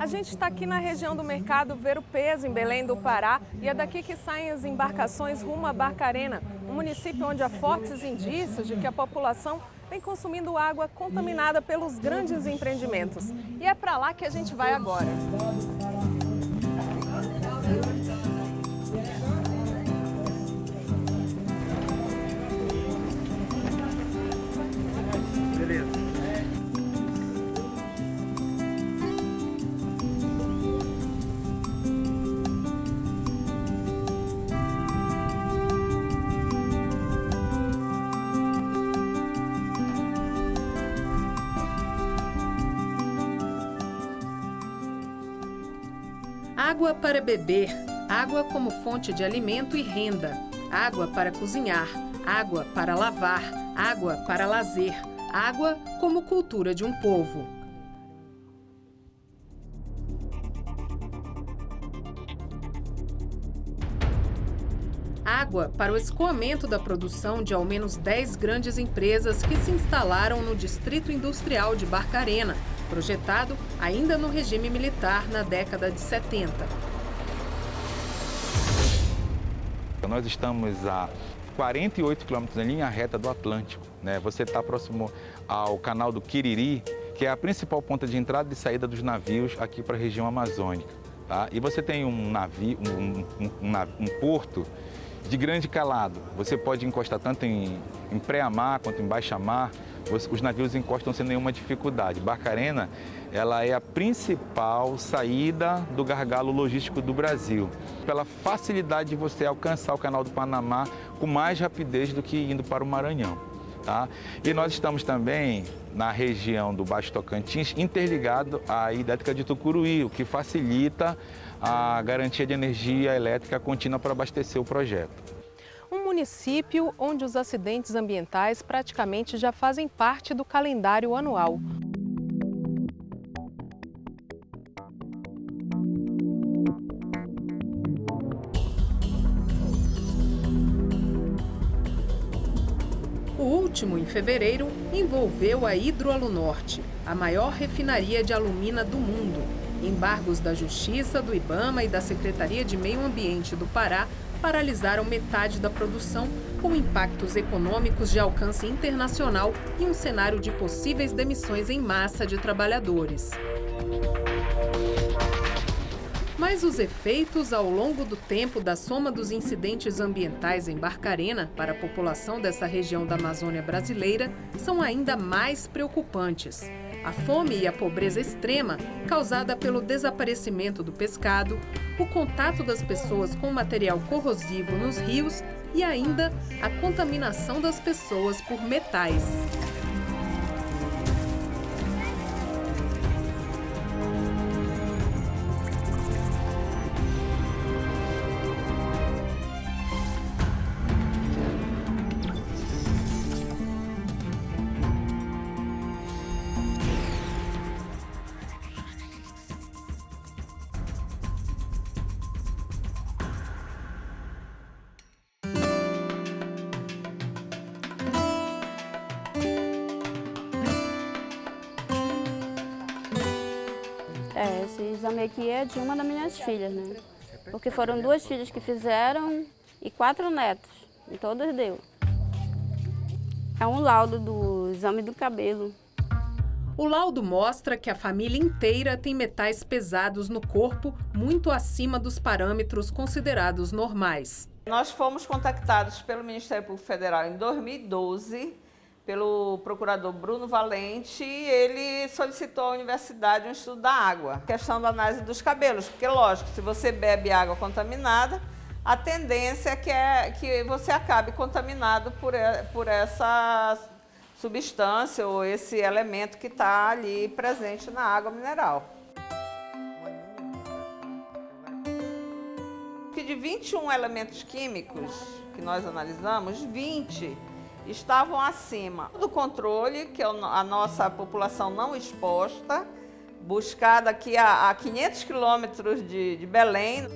gente está aqui na região do mercado Ver-o-Peso, em Belém do Pará, e é daqui que saem as embarcações rumo a Barcarena, um município onde há fortes indícios de que a população vem consumindo água contaminada pelos grandes empreendimentos. E é para lá que a gente vai agora. Água para beber, água como fonte de alimento e renda, água para cozinhar, água para lavar, água para lazer, água como cultura de um povo. Água para o escoamento da produção de ao menos 10 grandes empresas que se instalaram no Distrito Industrial de Barcarena, projetado ainda no regime militar na década de 70. Nós estamos a 48 quilômetros em linha reta do Atlântico, né? Você está próximo ao canal do Quiriri, que é a principal ponta de entrada e saída dos navios aqui para a região amazônica. Tá? E você tem um navio, um porto de grande calado. Você pode encostar tanto em pré-mar quanto em baixa-mar. Os navios encostam sem nenhuma dificuldade. Barcarena, ela é a principal saída do gargalo logístico do Brasil, pela facilidade de você alcançar o Canal do Panamá com mais rapidez do que indo para o Maranhão. Tá? E nós estamos também na região do Baixo Tocantins, interligado à hidrelétrica de Tucuruí, o que facilita a garantia de energia elétrica contínua para abastecer o projeto. Um município onde os acidentes ambientais praticamente já fazem parte do calendário anual. O último, em fevereiro, envolveu a Hidroalunorte, a maior refinaria de alumina do mundo. Embargos da Justiça, do IBAMA e da Secretaria de Meio Ambiente do Pará paralisaram metade da produção, com impactos econômicos de alcance internacional e um cenário de possíveis demissões em massa de trabalhadores. Mas os efeitos ao longo do tempo da soma dos incidentes ambientais em Barcarena para a população dessa região da Amazônia brasileira são ainda mais preocupantes. A fome e a pobreza extrema, causada pelo desaparecimento do pescado, o contato das pessoas com material corrosivo nos rios e ainda a contaminação das pessoas por metais. Esse exame aqui é de uma das minhas filhas, né? Porque foram 2 filhas que fizeram e 4 netos, e todos deu. É um laudo do exame do cabelo. O laudo mostra que a família inteira tem metais pesados no corpo, muito acima dos parâmetros considerados normais. Nós fomos contactados pelo Ministério Público Federal em 2012, pelo procurador Bruno Valente, e ele solicitou à universidade um estudo da água. A questão da análise dos cabelos, porque, lógico, se você bebe água contaminada, a tendência é que você acabe contaminado por essa substância ou esse elemento que está ali presente na água mineral. Que de 21 elementos químicos que nós analisamos, 20 estavam acima do controle, que é a nossa população não exposta, buscada aqui a 500 quilômetros de Belém.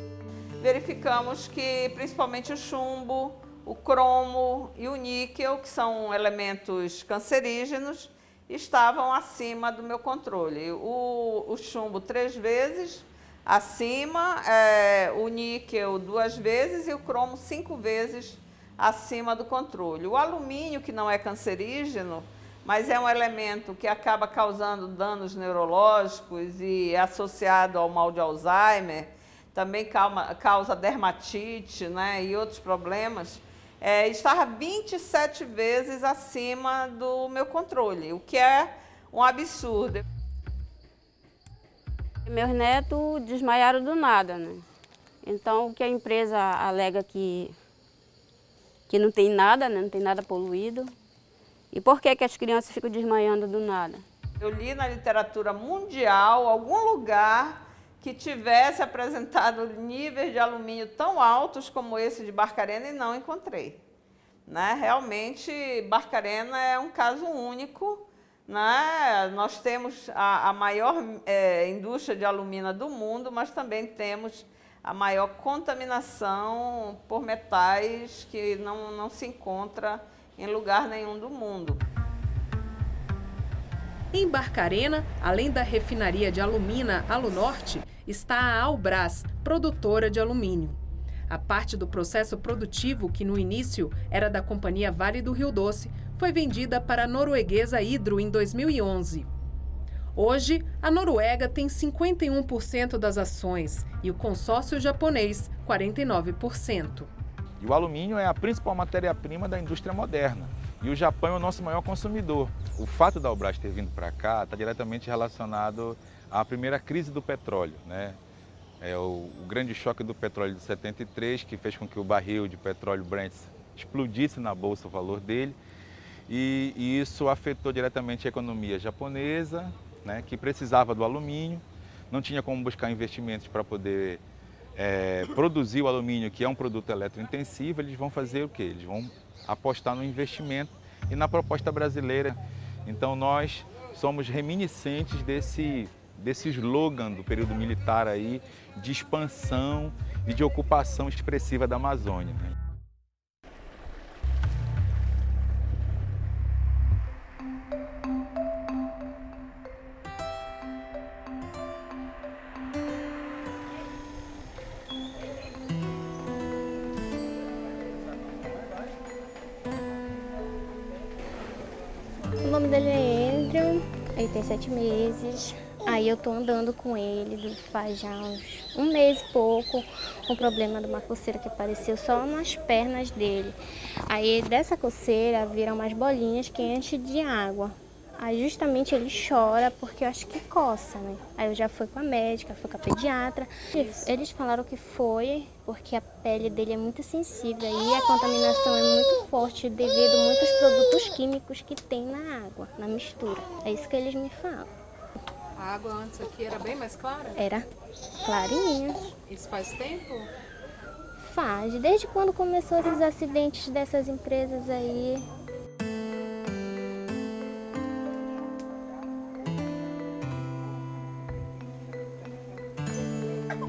Verificamos que principalmente o chumbo, o cromo e o níquel, que são elementos cancerígenos, estavam acima do meu controle. O chumbo 3 vezes acima, o níquel 2 vezes e o cromo 5 vezes acima do controle. O alumínio, que não é cancerígeno, mas é um elemento que acaba causando danos neurológicos e é associado ao mal de Alzheimer, também causa dermatite, né, e outros problemas, estava 27 vezes acima do meu controle, o que é um absurdo. Meus netos desmaiaram do nada, né? Então, o que a empresa alega que não tem nada, né? Não tem nada poluído. E por que as crianças ficam desmaiando do nada? Eu li na literatura mundial algum lugar que tivesse apresentado níveis de alumínio tão altos como esse de Barcarena e não encontrei. Né? Realmente, Barcarena é um caso único. Né? Nós temos a maior indústria de alumina do mundo, mas também temos a maior contaminação por metais que não se encontra em lugar nenhum do mundo. Em Barcarena, além da refinaria de alumina Alunorte, está a Albras, produtora de alumínio. A parte do processo produtivo, que no início era da Companhia Vale do Rio Doce, foi vendida para a norueguesa Hydro em 2011. Hoje, a Noruega tem 51% das ações e o consórcio japonês, 49%. E o alumínio é a principal matéria-prima da indústria moderna. E o Japão é o nosso maior consumidor. O fato da Albras ter vindo para cá está diretamente relacionado à primeira crise do petróleo, né? O grande choque do petróleo de 73, que fez com que o barril de petróleo Brent explodisse na bolsa o valor dele. E isso afetou diretamente a economia japonesa, né, que precisava do alumínio, não tinha como buscar investimentos para poder produzir o alumínio, que é um produto eletrointensivo. Eles vão fazer o quê? Eles vão apostar no investimento e na proposta brasileira. Então nós somos reminiscentes desse slogan do período militar aí, de expansão e de ocupação expressiva da Amazônia. Né? O nome dele é Andrew, ele tem 7 meses. Aí eu tô andando com ele faz já uns 1 mês e pouco, com problema de uma coceira que apareceu só nas pernas dele. Aí dessa coceira viram umas bolinhas que enchem de água. Aí justamente ele chora porque eu acho que coça, né? Aí eu já fui com a médica, fui com a pediatra. Eles falaram que foi porque a pele dele é muito sensível e a contaminação é muito forte devido a muitos produtos químicos que tem na água, na mistura. É isso que eles me falam. A água antes aqui era bem mais clara? Era clarinha. Isso faz tempo? Faz. Desde quando começou esses acidentes dessas empresas aí.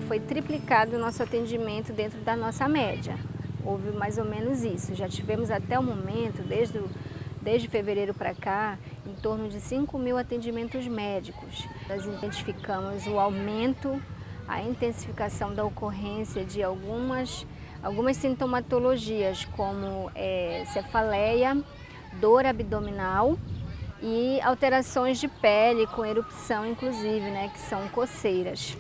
Foi triplicado o nosso atendimento dentro da nossa média. Houve mais ou menos isso. Já tivemos até o momento, desde fevereiro para cá, em torno de 5.000 atendimentos médicos. Nós identificamos o aumento, a intensificação da ocorrência de algumas sintomatologias, como cefaleia, dor abdominal e alterações de pele com erupção, inclusive, né, que são coceiras.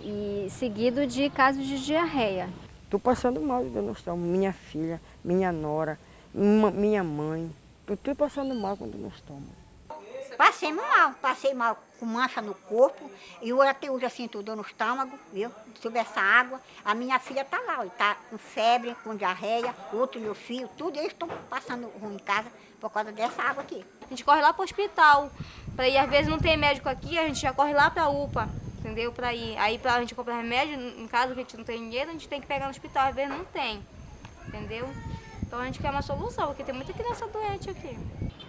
E seguido de casos de diarreia. Estou passando mal, dona Estômago, minha filha, minha nora, minha mãe. Estou passando mal com dona Estômago. Passei mal com mancha no corpo e eu até hoje assim estou dando estômago, viu? Sobre essa água. A minha filha está lá, está com febre, com diarreia, outro meu filho, tudo eles estão passando ruim em casa por causa dessa água aqui. A gente corre lá para o hospital, para ir, às vezes não tem médico aqui, a gente já corre lá para a UPA, entendeu? Para ir. Aí para a gente comprar remédio, em caso que a gente não tem dinheiro, a gente tem que pegar no hospital, às vezes não tem, entendeu? Então a gente quer uma solução, porque tem muita criança doente aqui.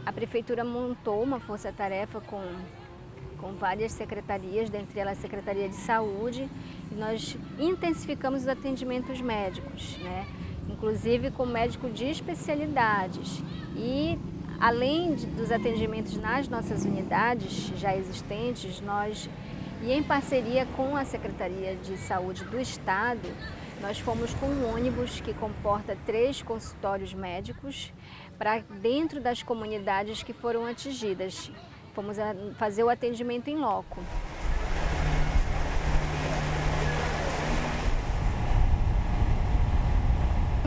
A prefeitura montou uma força-tarefa com várias secretarias, dentre elas a Secretaria de Saúde, e nós intensificamos os atendimentos médicos, né? Inclusive com médico de especialidades. E Além dos atendimentos nas nossas unidades já existentes, e em parceria com a Secretaria de Saúde do Estado, nós fomos com um ônibus que comporta 3 consultórios médicos para dentro das comunidades que foram atingidas. Fomos fazer o atendimento em loco.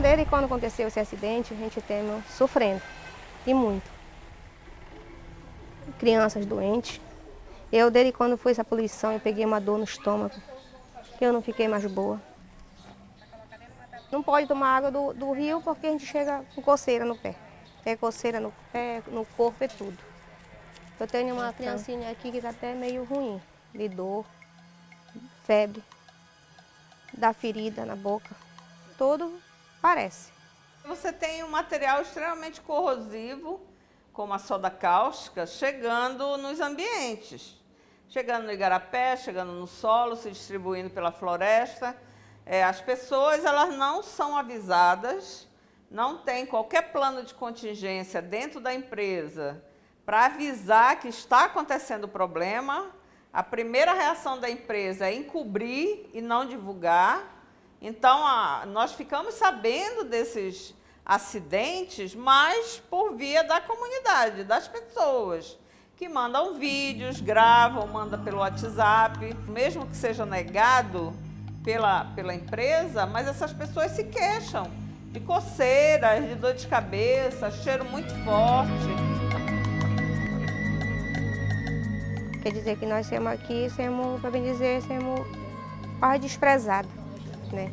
Desde quando aconteceu esse acidente, a gente tem sofrendo, e muito. Crianças doentes. Eu, desde quando foi essa poluição, eu peguei uma dor no estômago, que eu não fiquei mais boa. Não pode tomar água do rio porque a gente chega com coceira no pé. É coceira no pé, no corpo e tudo. Eu tenho uma criancinha aqui que está até meio ruim, de dor, febre, dá ferida na boca, tudo parece. Você tem um material extremamente corrosivo, como a soda cáustica, chegando nos ambientes. Chegando no igarapé, chegando no solo, se distribuindo pela floresta. As pessoas elas não são avisadas, não tem qualquer plano de contingência dentro da empresa para avisar que está acontecendo o problema. A primeira reação da empresa é encobrir e não divulgar. Então, nós ficamos sabendo desses acidentes, mas por via da comunidade, das pessoas, que mandam vídeos, gravam, mandam pelo WhatsApp, mesmo que seja negado pela empresa, mas essas pessoas se queixam de coceiras, de dor de cabeça, cheiro muito forte. Quer dizer que nós somos aqui, para bem dizer, somos quase desprezados, né?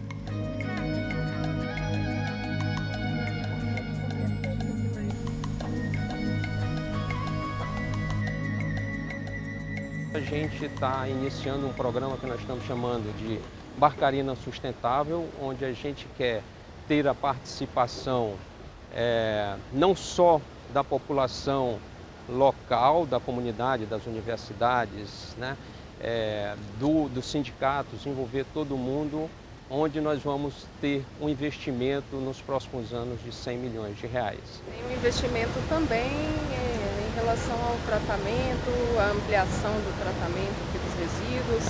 A gente está iniciando um programa que nós estamos chamando de Barcarena Sustentável, onde a gente quer ter a participação não só da população local, da comunidade, das universidades, né, dos sindicatos, envolver todo mundo, onde nós vamos ter um investimento nos próximos anos de 100 milhões de reais. Tem um investimento também em relação ao tratamento, a ampliação do tratamento aqui dos resíduos,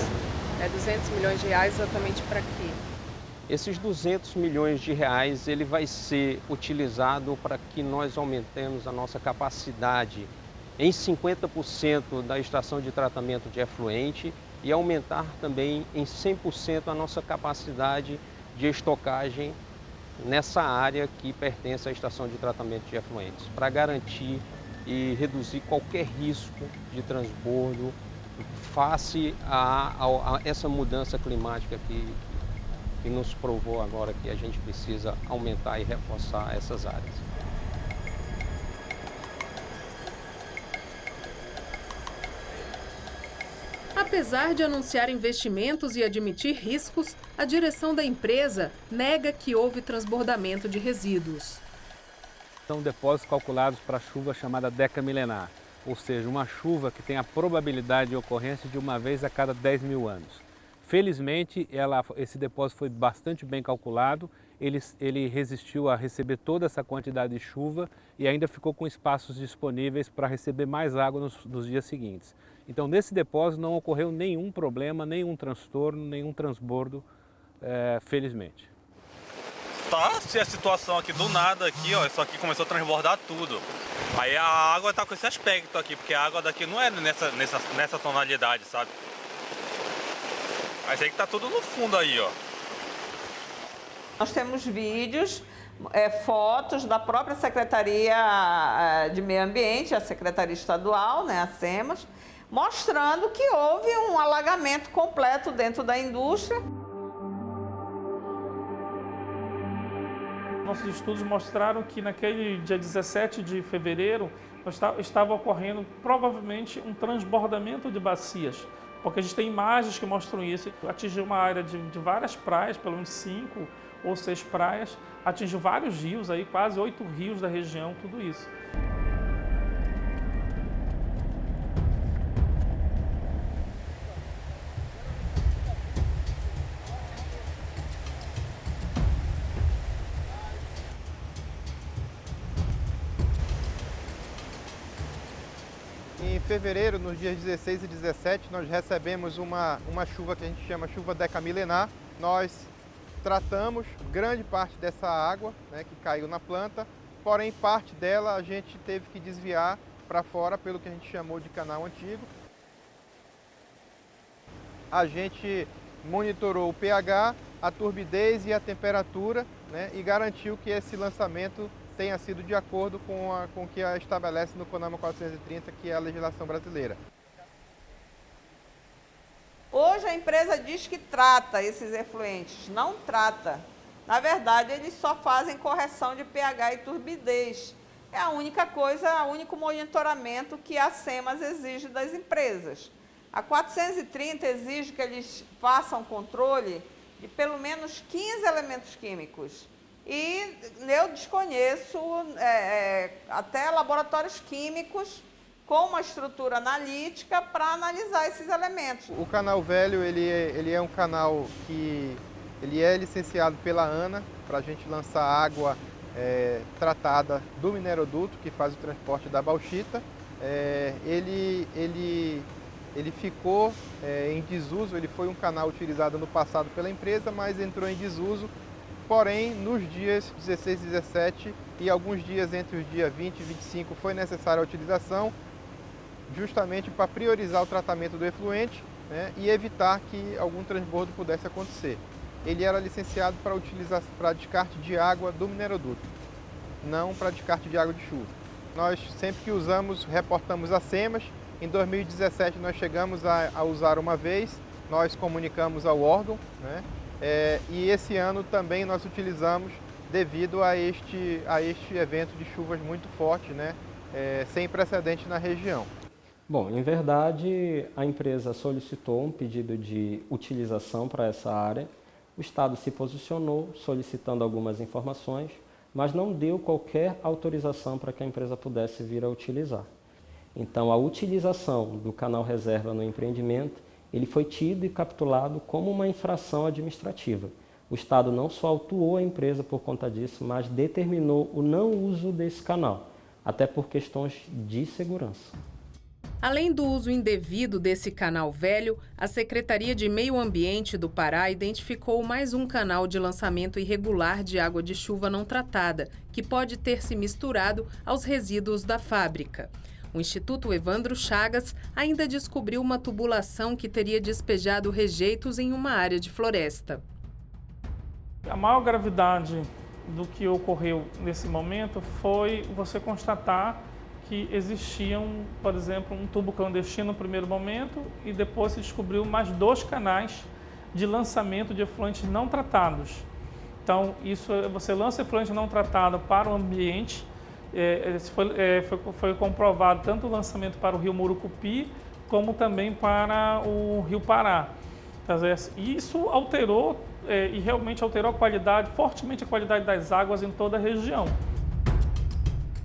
200 milhões de reais exatamente para quê? Esses 200 milhões de reais ele vai ser utilizado para que nós aumentemos a nossa capacidade em 50% da estação de tratamento de efluente e aumentar também em 100% a nossa capacidade de estocagem nessa área que pertence à estação de tratamento de efluentes, para garantir e reduzir qualquer risco de transbordo face a essa mudança climática que nos provou agora que a gente precisa aumentar e reforçar essas áreas. Apesar de anunciar investimentos e admitir riscos, a direção da empresa nega que houve transbordamento de resíduos. São depósitos calculados para a chuva chamada decamilenar, ou seja, uma chuva que tem a probabilidade de ocorrência de uma vez a cada 10 mil anos. Felizmente, esse depósito foi bastante bem calculado, ele resistiu a receber toda essa quantidade de chuva e ainda ficou com espaços disponíveis para receber mais água nos dias seguintes. Então, nesse depósito não ocorreu nenhum problema, nenhum transtorno, nenhum transbordo, felizmente. Tá, se a situação aqui do nada, aqui, ó, isso aqui começou a transbordar tudo. Aí a água tá com esse aspecto aqui, porque a água daqui não é nessa tonalidade, sabe? Mas aí que tá tudo no fundo aí, ó. Nós temos vídeos, fotos da própria Secretaria de Meio Ambiente, a Secretaria Estadual, né, a SEMAS, mostrando que houve um alagamento completo dentro da indústria. Nossos estudos mostraram que naquele dia 17 de fevereiro estava ocorrendo provavelmente um transbordamento de bacias, porque a gente tem imagens que mostram isso. Atingiu uma área de várias praias, pelo menos 5 ou 6 praias, atingiu vários rios, aí, quase 8 rios da região, tudo isso. Em fevereiro, nos dias 16 e 17, nós recebemos uma chuva que a gente chama chuva decamilenar. Nós tratamos grande parte dessa água, né, que caiu na planta, porém parte dela a gente teve que desviar para fora pelo que a gente chamou de canal antigo. A gente monitorou o pH, a turbidez e a temperatura, né, e garantiu que esse lançamento tenha sido de acordo com o que estabelece no CONAMA 430, que é a legislação brasileira. Hoje a empresa diz que trata esses efluentes, não trata. Na verdade, eles só fazem correção de pH e turbidez. É a única coisa, o único monitoramento que a SEMAS exige das empresas. A 430 exige que eles façam controle de pelo menos 15 elementos químicos. E eu desconheço até laboratórios químicos com uma estrutura analítica para analisar esses elementos. O canal velho ele é um canal que ele é licenciado pela ANA para a gente lançar água tratada do mineroduto que faz o transporte da bauxita. Ele ficou em desuso, ele foi um canal utilizado no passado pela empresa, mas entrou em desuso. Porém, nos dias 16 e 17 e alguns dias entre os dias 20 e 25 foi necessária a utilização, justamente para priorizar o tratamento do efluente, né, e evitar que algum transbordo pudesse acontecer. Ele era licenciado para descarte de água do mineroduto, não para descarte de água de chuva. Nós sempre que usamos, reportamos a SEMAS. Em 2017 nós chegamos a usar uma vez, nós comunicamos ao órgão, né? E esse ano também nós utilizamos devido a este evento de chuvas muito forte, né? Sem precedente na região. Bom, em verdade, a empresa solicitou um pedido de utilização para essa área. O Estado se posicionou solicitando algumas informações, mas não deu qualquer autorização para que a empresa pudesse vir a utilizar. Então, a utilização do canal reserva no empreendimento, ele foi tido e capitulado como uma infração administrativa. O Estado não só autuou a empresa por conta disso, mas determinou o não uso desse canal, até por questões de segurança. Além do uso indevido desse canal velho, a Secretaria de Meio Ambiente do Pará identificou mais um canal de lançamento irregular de água de chuva não tratada, que pode ter se misturado aos resíduos da fábrica. O Instituto Evandro Chagas ainda descobriu uma tubulação que teria despejado rejeitos em uma área de floresta. A maior gravidade do que ocorreu nesse momento foi você constatar que existia, por exemplo, um tubo clandestino no primeiro momento e depois se descobriu mais 2 canais de lançamento de efluentes não tratados. Então, você lança efluente não tratado para o ambiente. Foi comprovado tanto o lançamento para o rio Murucupi, como também para o rio Pará. Isso alterou e realmente alterou fortemente a qualidade das águas em toda a região.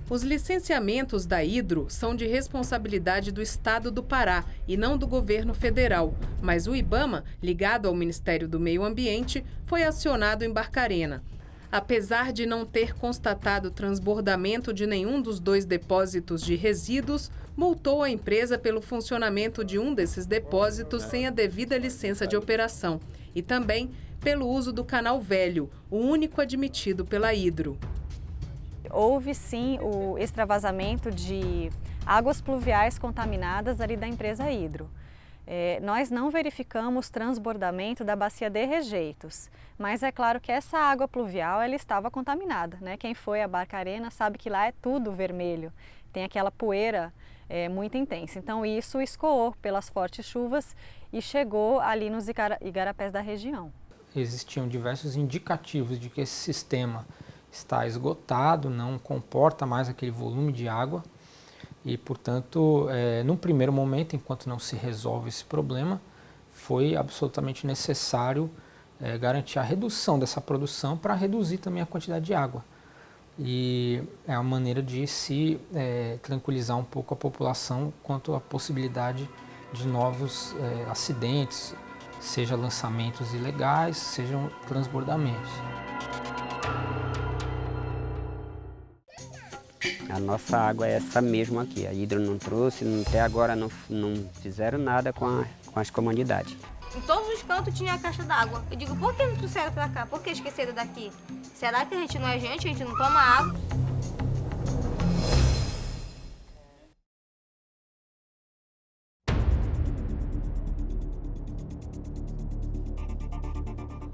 Os licenciamentos da Hidro são de responsabilidade do Estado do Pará e não do governo federal, mas o IBAMA, ligado ao Ministério do Meio Ambiente, foi acionado em Barcarena. Apesar de não ter constatado transbordamento de nenhum dos 2 depósitos de resíduos, multou a empresa pelo funcionamento de um desses depósitos sem a devida licença de operação e também pelo uso do canal velho, o único admitido pela Hidro. Houve sim o extravasamento de águas pluviais contaminadas ali da empresa Hidro. Nós não verificamos transbordamento da bacia de rejeitos, mas é claro que essa água pluvial ela estava contaminada, né? Quem foi a Barcarena sabe que lá é tudo vermelho, tem aquela poeira muito intensa. Então isso escoou pelas fortes chuvas e chegou ali nos igarapés da região. Existiam diversos indicativos de que esse sistema está esgotado, não comporta mais aquele volume de água. E, portanto, num primeiro momento, enquanto não se resolve esse problema, foi absolutamente necessário garantir a redução dessa produção para reduzir também a quantidade de água. E é uma maneira de se tranquilizar um pouco a população quanto à possibilidade de novos acidentes, seja lançamentos ilegais, sejam transbordamentos. A nossa água é essa mesma aqui. A Hidro não trouxe, até agora não fizeram nada com as comunidades. Em todos os cantos tinha a caixa d'água. Eu digo, por que não trouxeram pra cá? Por que esqueceram daqui? Será que a gente não é gente? A gente não toma água?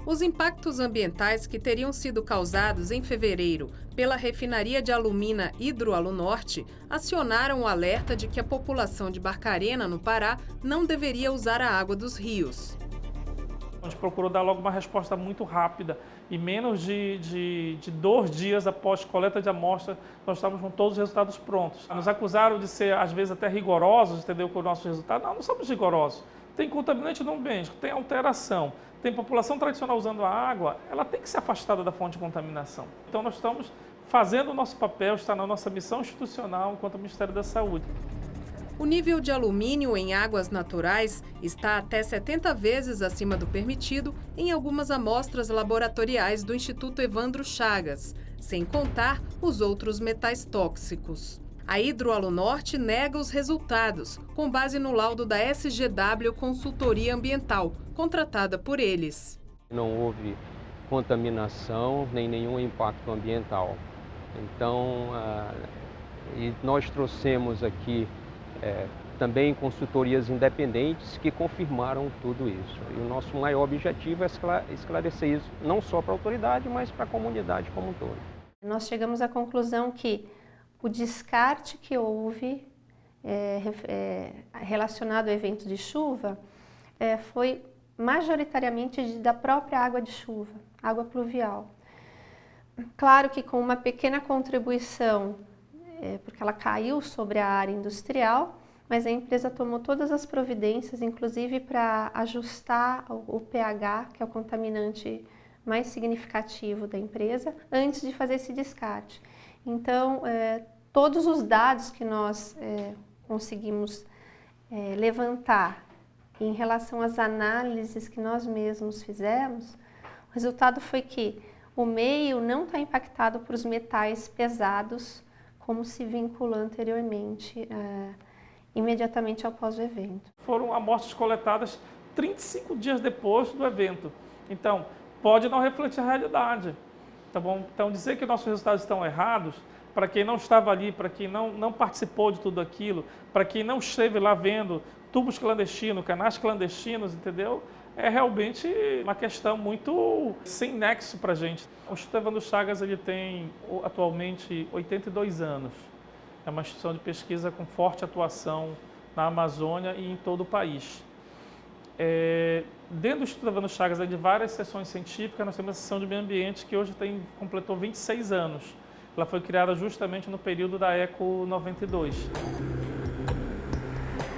Os impactos ambientais que teriam sido causados em fevereiro pela refinaria de alumina Hidroalunorte acionaram o alerta de que a população de Barcarena, no Pará, não deveria usar a água dos rios. A gente procurou dar logo uma resposta muito rápida e menos de 2 dias após coleta de amostra, nós estávamos com todos os resultados prontos. Nos acusaram de ser, às vezes, até rigorosos, entendeu, com o nosso resultado. Não somos rigorosos. Tem contaminante no ambiente, tem alteração, tem população tradicional usando a água, ela tem que ser afastada da fonte de contaminação. Então nós estamos fazendo o nosso papel, está na nossa missão institucional enquanto Ministério da Saúde. O nível de alumínio em águas naturais está até 70 vezes acima do permitido em algumas amostras laboratoriais do Instituto Evandro Chagas, sem contar os outros metais tóxicos. A Hidroalunorte nega os resultados, com base no laudo da SGW Consultoria Ambiental, contratada por eles. Não houve contaminação nem nenhum impacto ambiental. Então, e nós trouxemos aqui também consultorias independentes que confirmaram tudo isso. E o nosso maior objetivo é esclarecer isso, não só para a autoridade, mas para a comunidade como um todo. Nós chegamos à conclusão que o descarte que houve relacionado ao evento de chuva foi majoritariamente da própria água de chuva, água pluvial. Claro que com uma pequena contribuição, porque ela caiu sobre a área industrial, mas a empresa tomou todas as providências, inclusive para ajustar o pH, que é o contaminante mais significativo da empresa, antes de fazer esse descarte. Então, todos os dados que nós conseguimos levantar em relação às análises que nós mesmos fizemos, o resultado foi que o meio não está impactado por os metais pesados, como se vinculou anteriormente, imediatamente após o evento. Foram amostras coletadas 35 dias depois do evento. Então, pode não refletir a realidade. Tá bom? Então, dizer que nossos resultados estão errados, para quem não estava ali, para quem não participou de tudo aquilo, para quem não esteve lá vendo tubos clandestinos, canais clandestinos, entendeu? É realmente uma questão muito sem nexo para a gente. O Instituto Evandro Chagas ele tem atualmente 82 anos. É uma instituição de pesquisa com forte atuação na Amazônia e em todo o país. Dentro do Instituto Evandro Chagas, de várias sessões científicas, nós temos a seção de meio ambiente que hoje completou 26 anos. Ela foi criada justamente no período da Eco 92.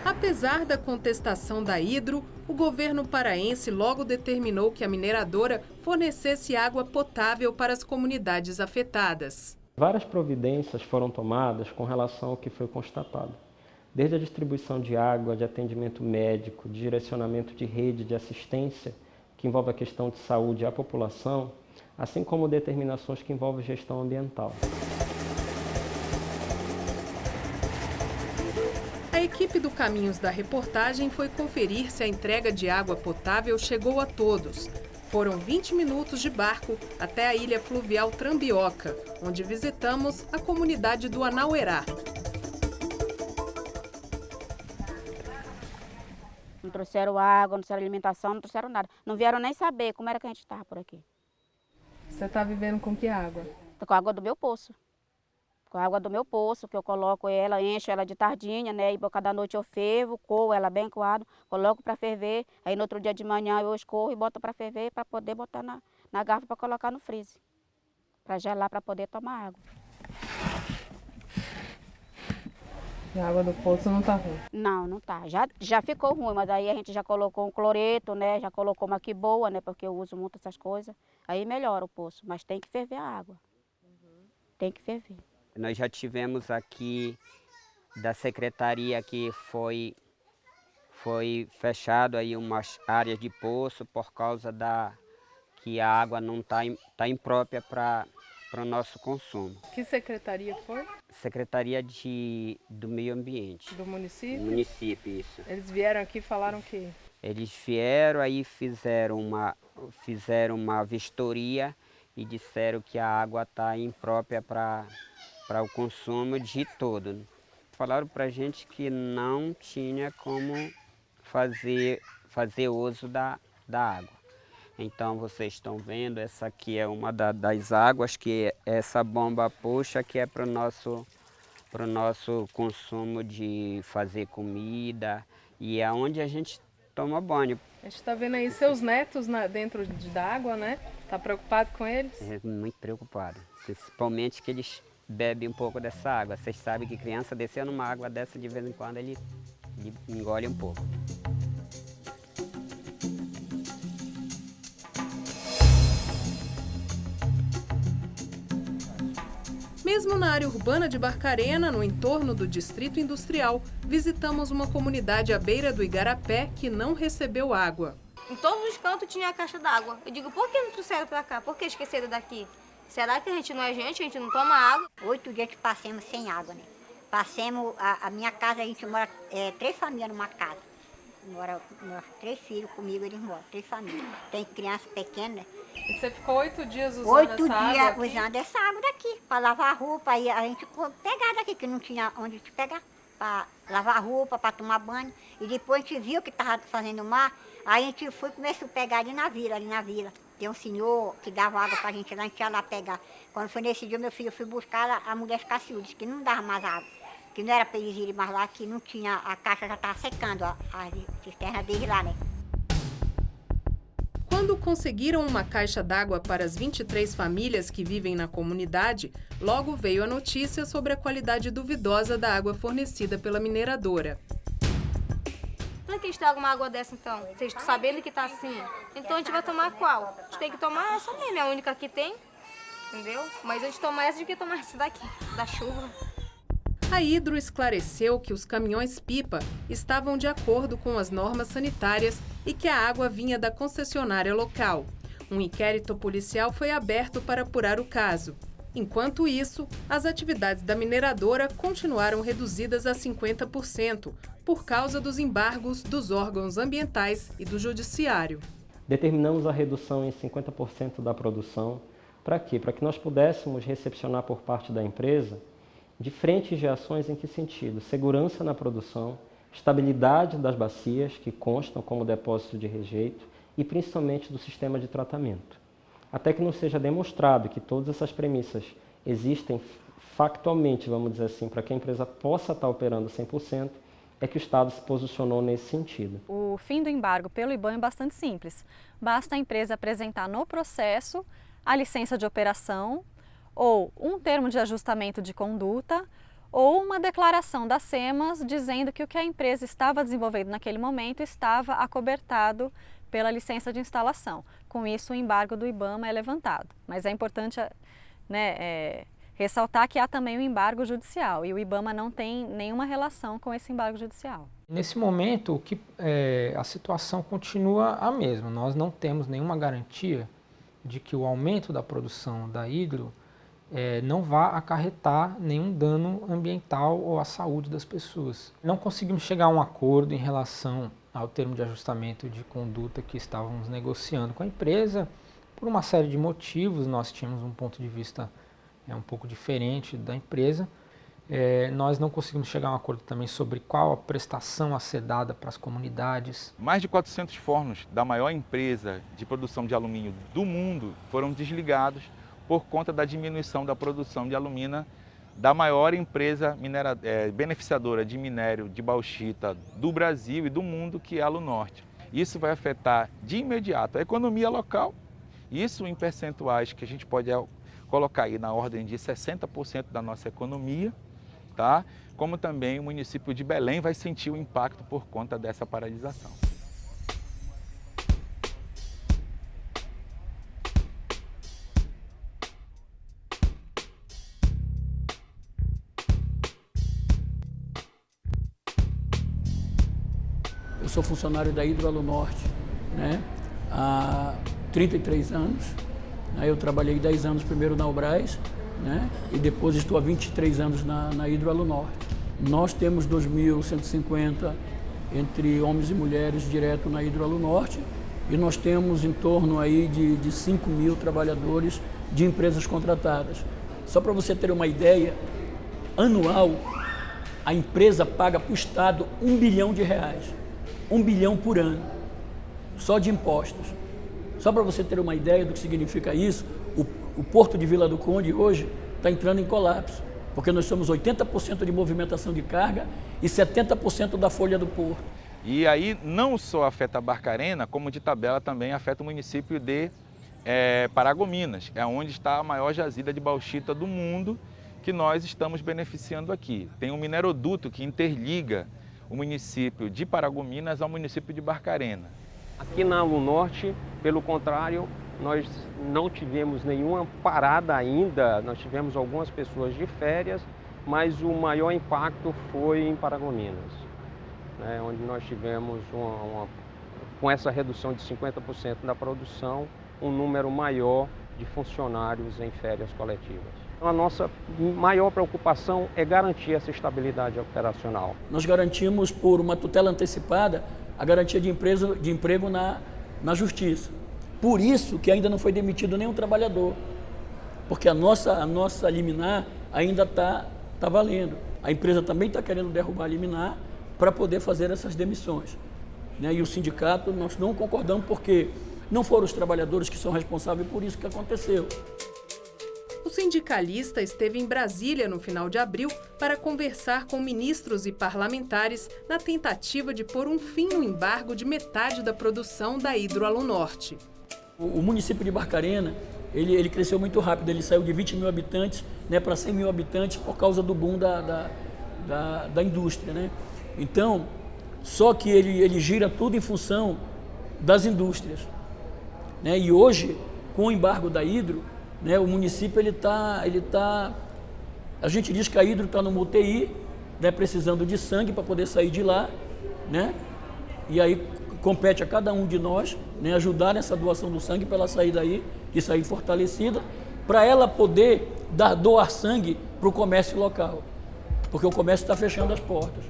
Apesar da contestação da Hidro, o governo paraense logo determinou que a mineradora fornecesse água potável para as comunidades afetadas. Várias providências foram tomadas com relação ao que foi constatado. Desde a distribuição de água, de atendimento médico, de direcionamento de rede de assistência, que envolve a questão de saúde à população, assim como determinações que envolvem gestão ambiental. A equipe do Caminhos da Reportagem foi conferir se a entrega de água potável chegou a todos. Foram 20 minutos de barco até a ilha fluvial Trambioca, onde visitamos a comunidade do Anauerá. Não trouxeram água, não trouxeram alimentação, não trouxeram nada. Não vieram nem saber como era que a gente estava por aqui. Você está vivendo com que água? Com a água do meu poço. Com a água do meu poço, que eu coloco ela, encho ela de tardinha, né? E cada noite eu fervo, coo ela bem coado, coloco para ferver. Aí no outro dia de manhã eu escorro e boto para ferver para poder botar na garrafa para colocar no freezer. Para gelar, para poder tomar água. E a água do poço não está ruim? Não, não tá. Já ficou ruim, mas aí a gente já colocou um cloreto, né? Já colocou uma que boa, né? Porque eu uso muito essas coisas. Aí melhora o poço, mas tem que ferver a água. Tem que ferver. Nós já tivemos aqui da secretaria que foi fechado aí umas áreas de poço por causa que a água não tá imprópria para para o nosso consumo. Que secretaria foi? Secretaria do Meio Ambiente. Do município? Município, isso. Eles vieram aqui e falaram que... Eles vieram, aí fizeram uma vistoria e disseram que a água está imprópria para o consumo de todo. Falaram para a gente que não tinha como fazer uso da água. Então vocês estão vendo, essa aqui é uma das águas que essa bomba puxa, que é para o nosso consumo de fazer comida e é onde a gente toma banho. A gente está vendo aí seus netos dentro da água, né? Tá preocupado com eles? É muito preocupado, principalmente que eles bebem um pouco dessa água. Vocês sabem que criança descer numa água dessa, de vez em quando ele engole um pouco. Mesmo na área urbana de Barcarena, no entorno do Distrito Industrial, visitamos uma comunidade à beira do Igarapé que não recebeu água. Em todos os cantos tinha a caixa d'água. Eu digo, por que não trouxeram pra cá? Por que esqueceram daqui? Será que a gente não toma água? 8 dias que passamos sem água, né? Passamos, a minha casa, a gente mora 3 famílias numa casa. Mora 3 filhos comigo, eles moram, 3 famílias. Tem criança pequena, né? E você ficou 8 dias usando 8 essa água? 8 dias usando essa água daqui, para lavar a roupa. Aí a gente pegava daqui, que não tinha onde te pegar, para lavar a roupa, para tomar banho. E depois a gente viu que estava fazendo mar, aí a gente começou a pegar ali na vila. Tem um senhor que dava água para a gente lá, a gente ia lá pegar. Quando foi nesse dia, meu filho, eu fui buscar, a mulher escasseou, disse que não dava mais água. Que não era para eles irem mais lá, que não tinha, a caixa já estava secando, a cisterna deles lá, né? Quando conseguiram uma caixa d'água para as 23 famílias que vivem na comunidade, logo veio a notícia sobre a qualidade duvidosa da água fornecida pela mineradora. Para que estraga uma água dessa, então? Vocês estão sabendo que está assim? Então a gente vai tomar qual? A gente tem que tomar essa mesmo, é a única que tem, entendeu? Mas a gente toma essa do que tomar essa daqui, da chuva. A Hidro esclareceu que os caminhões-pipa estavam de acordo com as normas sanitárias e que a água vinha da concessionária local. Um inquérito policial foi aberto para apurar o caso. Enquanto isso, as atividades da mineradora continuaram reduzidas a 50% por causa dos embargos dos órgãos ambientais e do judiciário. Determinamos a redução em 50% da produção. Para quê? Para que nós pudéssemos recepcionar por parte da empresa diferentes reações em que sentido? Segurança na produção, estabilidade das bacias, que constam como depósito de rejeito, e principalmente do sistema de tratamento. Até que não seja demonstrado que todas essas premissas existem factualmente, vamos dizer assim, para que a empresa possa estar operando 100%, é que o Estado se posicionou nesse sentido. O fim do embargo pelo IBAMA é bastante simples. Basta a empresa apresentar no processo a licença de operação, ou um termo de ajustamento de conduta, ou uma declaração da SEMAS dizendo que o que a empresa estava desenvolvendo naquele momento estava acobertado pela licença de instalação. Com isso, o embargo do IBAMA é levantado. Mas é importante ressaltar que há também o embargo judicial, e o IBAMA não tem nenhuma relação com esse embargo judicial. Nesse momento, a situação continua a mesma. Nós não temos nenhuma garantia de que o aumento da produção da Hidro não vá acarretar nenhum dano ambiental ou à saúde das pessoas. Não conseguimos chegar a um acordo em relação ao termo de ajustamento de conduta que estávamos negociando com a empresa. Por uma série de motivos, nós tínhamos um ponto de vista um pouco diferente da empresa. Nós não conseguimos chegar a um acordo também sobre qual a prestação a ser dada para as comunidades. Mais de 400 fornos da maior empresa de produção de alumínio do mundo foram desligados por conta da diminuição da produção de alumina da maior empresa beneficiadora de minério de bauxita do Brasil e do mundo, que é a Alunorte. Isso vai afetar de imediato a economia local, isso em percentuais que a gente pode colocar aí na ordem de 60% da nossa economia, tá? Como também o município de Belém vai sentir o impacto por conta dessa paralisação. Eu sou funcionário da Hidro Alunorte, né, há 33 anos, Eu trabalhei 10 anos primeiro na Obras, né? E depois estou há 23 anos na Hidroalunorte. Nós temos 2.150 entre homens e mulheres direto na Hidroalunorte e nós temos em torno aí de 5.000 trabalhadores de empresas contratadas. Só para você ter uma ideia, anual a empresa paga para o Estado R$1 bilhão, R$1 bilhão por ano, só de impostos. Só para você ter uma ideia do que significa isso, o Porto de Vila do Conde hoje está entrando em colapso, porque nós somos 80% de movimentação de carga e 70% da folha do porto. E aí não só afeta a Barcarena, como de tabela também afeta o município de Paragominas, é onde está a maior jazida de bauxita do mundo, que nós estamos beneficiando aqui. Tem um mineroduto que interliga o município de Paragominas ao município de Barcarena. Aqui na Alunorte, pelo contrário, nós não tivemos nenhuma parada ainda, nós tivemos algumas pessoas de férias, mas o maior impacto foi em Paragominas, né, onde nós tivemos, com essa redução de 50% da produção, um número maior de funcionários em férias coletivas. A nossa maior preocupação é garantir essa estabilidade operacional. Nós garantimos, por uma tutela antecipada, a garantia de emprego na Justiça. Por isso que ainda não foi demitido nenhum trabalhador, porque a nossa liminar ainda está valendo. A empresa também está querendo derrubar a liminar para poder fazer essas demissões, né? E o sindicato, nós não concordamos porque não foram os trabalhadores que são responsáveis por isso que aconteceu. O sindicalista esteve em Brasília no final de abril para conversar com ministros e parlamentares na tentativa de pôr um fim no embargo de metade da produção da Hidroalunorte. O município de Barcarena, ele cresceu muito rápido, ele saiu de 20 mil habitantes, né, para 100 mil habitantes por causa do boom da indústria, né? Então, só que ele gira tudo em função das indústrias, né? E hoje, com o embargo da Hidro, né, o município a gente diz que a Hidro está numa UTI, né, precisando de sangue para poder sair de lá, né? E aí compete a cada um de nós, né, ajudar nessa doação do sangue para ela sair daí e sair fortalecida, para ela poder doar sangue para o comércio local, porque o comércio está fechando as portas,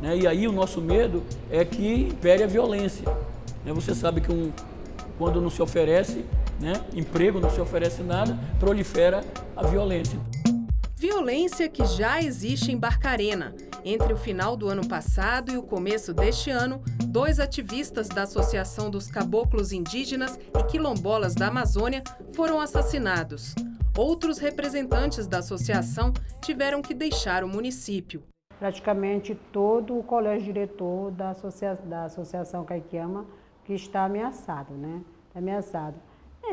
né? E aí o nosso medo é que impere a violência, né? Você sabe que quando não se oferece, né, emprego, não se oferece nada, prolifera a violência. Violência que já existe em Barcarena. Entre o final do ano passado e o começo deste ano, 2 ativistas da Associação dos Caboclos Indígenas e Quilombolas da Amazônia foram assassinados. Outros representantes da associação tiveram que deixar o município. Praticamente todo o colégio diretor da Associação Caiquiama que está ameaçado, né? Ameaçado.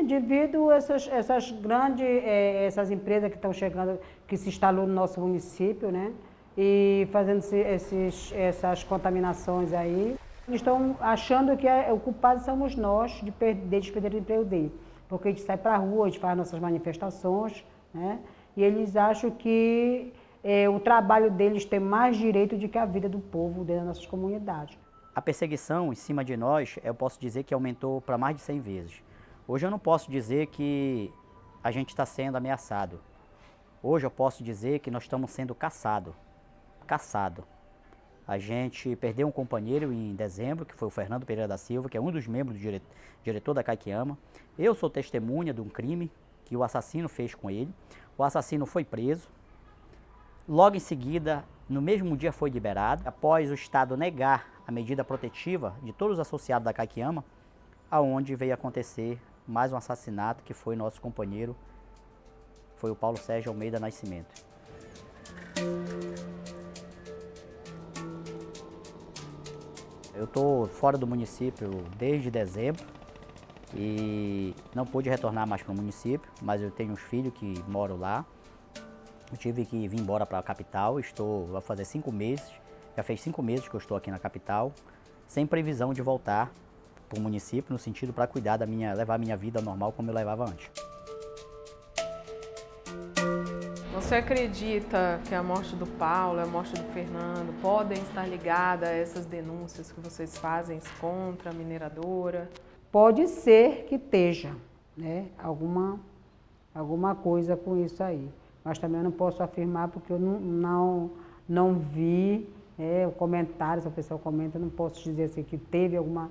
Devido a essas grandes essas empresas que estão chegando, que se instalou no nosso município, né? E fazendo essas contaminações aí. Eles estão achando que o culpado somos nós deles perderem o emprego deles. Porque a gente sai para a rua, a gente faz nossas manifestações, né? E eles acham que o trabalho deles tem mais direito do que a vida do povo dentro das nossas comunidades. A perseguição em cima de nós, eu posso dizer que aumentou para mais de 100 vezes. Hoje eu não posso dizer que a gente está sendo ameaçado. Hoje eu posso dizer que nós estamos sendo caçados. A gente perdeu um companheiro em dezembro, que foi o Fernando Pereira da Silva, que é um dos membros do diretor da Caiquiama. Eu sou testemunha de um crime que o assassino fez com ele. O assassino foi preso. Logo em seguida, no mesmo dia foi liberado. Após o Estado negar a medida protetiva de todos os associados da Caiquiama, aonde veio acontecer mais um assassinato, que foi nosso companheiro, foi o Paulo Sérgio Almeida Nascimento. Eu estou fora do município desde dezembro e não pude retornar mais para o município, mas eu tenho uns filhos que moram lá. Eu tive que vir embora para a capital, vai fazer 5 meses, já fez 5 meses que eu estou aqui na capital, sem previsão de voltar para o município, no sentido para cuidar levar a minha vida normal como eu levava antes. Você acredita que a morte do Paulo e a morte do Fernando podem estar ligadas a essas denúncias que vocês fazem contra a mineradora? Pode ser que esteja, né, alguma coisa com isso aí. Mas também eu não posso afirmar porque eu não vi o comentário, se a pessoa comenta, eu não posso dizer assim que teve alguma...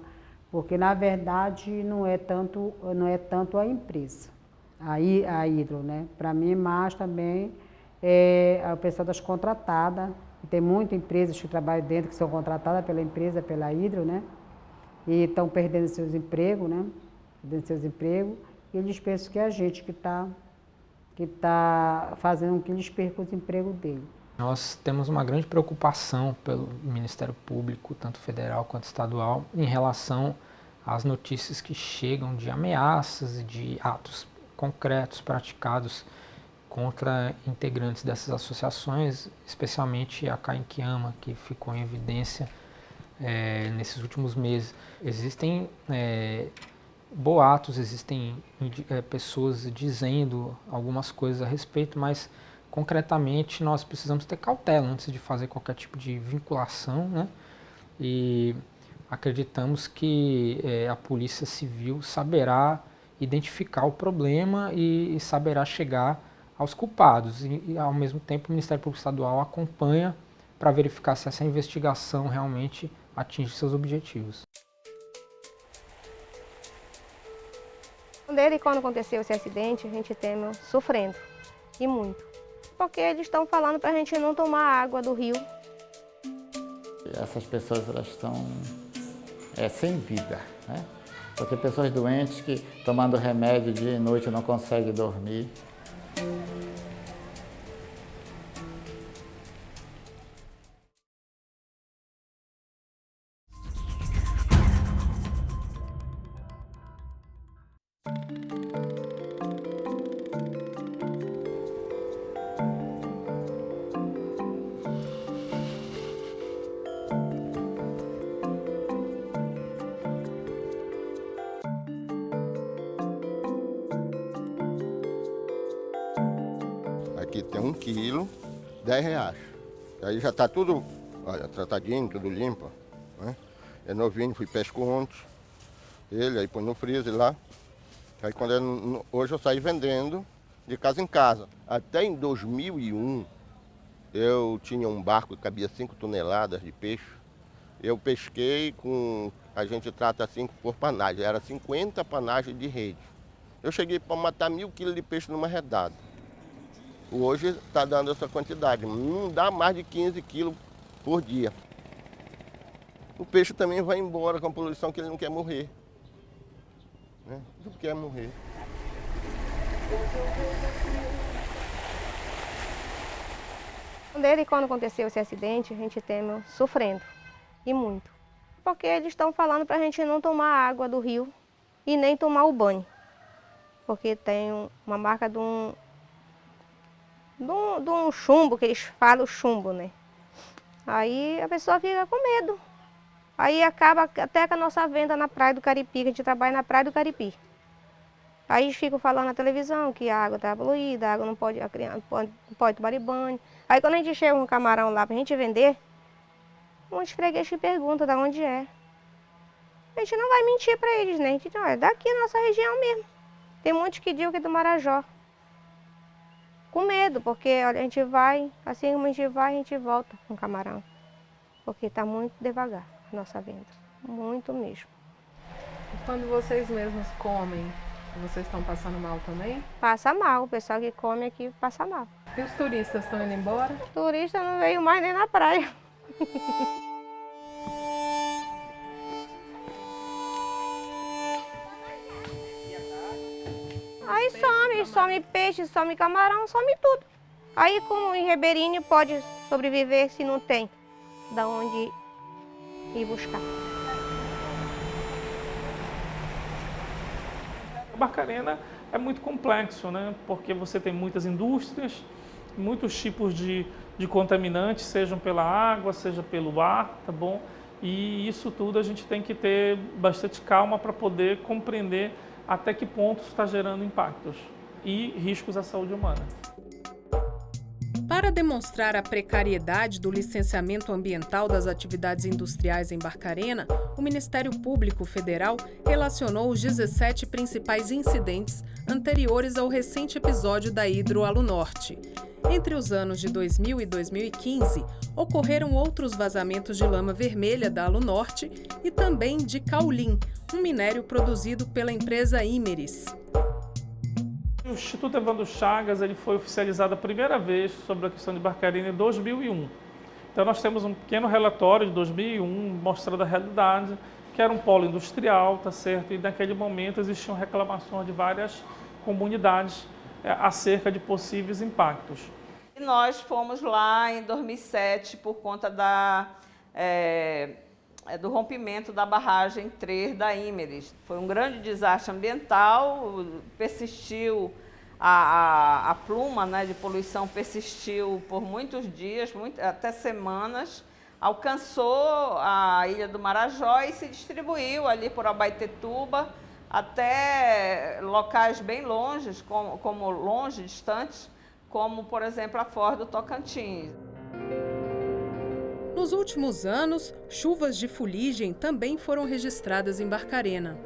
Porque, na verdade, não é tanto a empresa, a Hidro, né? Para mim, mais também é a pessoa das contratadas. Tem muitas empresas que trabalham dentro, que são contratadas pela empresa, pela Hidro, né? E estão perdendo seus empregos, né? Perdendo seus empregos. E eles pensam que é a gente que tá fazendo com que eles percam os empregos deles. Nós temos uma grande preocupação pelo Ministério Público, tanto federal quanto estadual, em relação às notícias que chegam de ameaças e de atos concretos praticados contra integrantes dessas associações, especialmente a Kaikiama, que ficou em evidência nesses últimos meses. Existem boatos, existem pessoas dizendo algumas coisas a respeito, mas concretamente nós precisamos ter cautela antes de fazer qualquer tipo de vinculação, né? E acreditamos que a Polícia Civil saberá identificar o problema e saberá chegar aos culpados. E ao mesmo tempo o Ministério Público Estadual acompanha para verificar se essa investigação realmente atinge seus objetivos. Desde quando aconteceu esse acidente, a gente teme sofrendo, e muito. Porque eles estão falando para a gente não tomar água do rio. Essas pessoas, elas estão sem vida, né? Porque pessoas doentes que tomando remédio dia e noite não conseguem dormir. Aqui tem 1 quilo, R$10. Aí já está tudo, olha, tratadinho, tudo limpo, né? É novinho, fui pesco ontem. Ele aí põe no freezer lá. Aí quando hoje eu saí vendendo de casa em casa. Até em 2001 eu tinha um barco que cabia 5 toneladas de peixe. Eu pesquei com, a gente trata assim por panagem, era 50 panagens de rede. Eu cheguei para matar 1.000 quilos de peixe numa redada. Hoje está dando essa quantidade, não dá mais de 15 quilos por dia. O peixe também vai embora com a poluição que ele não quer morrer. Né? Não quer morrer. Desde quando aconteceu esse acidente, a gente teme sofrendo, e muito. Porque eles estão falando para a gente não tomar água do rio e nem tomar o banho. Porque tem uma marca de um chumbo, que eles falam chumbo, né? Aí a pessoa fica com medo. Aí acaba até com a nossa venda na Praia do Caripi, que a gente trabalha na Praia do Caripi. Aí eles ficam falando na televisão que a água está poluída, a água não pode, a criança não pode tomar banho. Aí quando a gente chega um camarão lá pra gente vender, uns fregueses que perguntam de onde é. A gente não vai mentir para eles, né? A gente não, é daqui na nossa região mesmo. Tem muitos que dizem que é do Marajó. Com medo, porque olha, a gente vai, assim como a gente volta com o camarão. Porque está muito devagar a nossa venda, muito mesmo. Quando vocês mesmos comem, vocês estão passando mal também? Passa mal, o pessoal que come aqui passa mal. E os turistas estão indo embora? O turista não veio mais nem na praia. Aí some peixe, some camarão, some tudo. Aí como em ribeirinho pode sobreviver se não tem da onde ir buscar. Barcarena é muito complexo, né? Porque você tem muitas indústrias, muitos tipos de contaminantes, sejam pela água, seja pelo ar, tá bom? E isso tudo a gente tem que ter bastante calma para poder compreender até que ponto está gerando impactos e riscos à saúde humana. Para Para demonstrar a precariedade do licenciamento ambiental das atividades industriais em Barcarena, o Ministério Público Federal relacionou os 17 principais incidentes anteriores ao recente episódio da Hidroalunorte. Entre os anos de 2000 e 2015, ocorreram outros vazamentos de lama vermelha da Alunorte e também de caulim, um minério produzido pela empresa Imeris. O Instituto Evandro Chagas ele foi oficializado a primeira vez sobre a questão de Barcarena em 2001. Então nós temos um pequeno relatório de 2001 mostrando a realidade, que era um polo industrial, tá certo? E naquele momento existiam reclamações de várias comunidades acerca de possíveis impactos. E nós fomos lá em 2007 por conta do rompimento da barragem 3 da Imeris. Foi um grande desastre ambiental, persistiu, a pluma, né, de poluição persistiu por muitos dias, até semanas, alcançou a Ilha do Marajó e se distribuiu ali por Abaetetuba, até locais bem longes, distantes, como, por exemplo, a Foz do Tocantins. Nos últimos anos, chuvas de fuligem também foram registradas em Barcarena.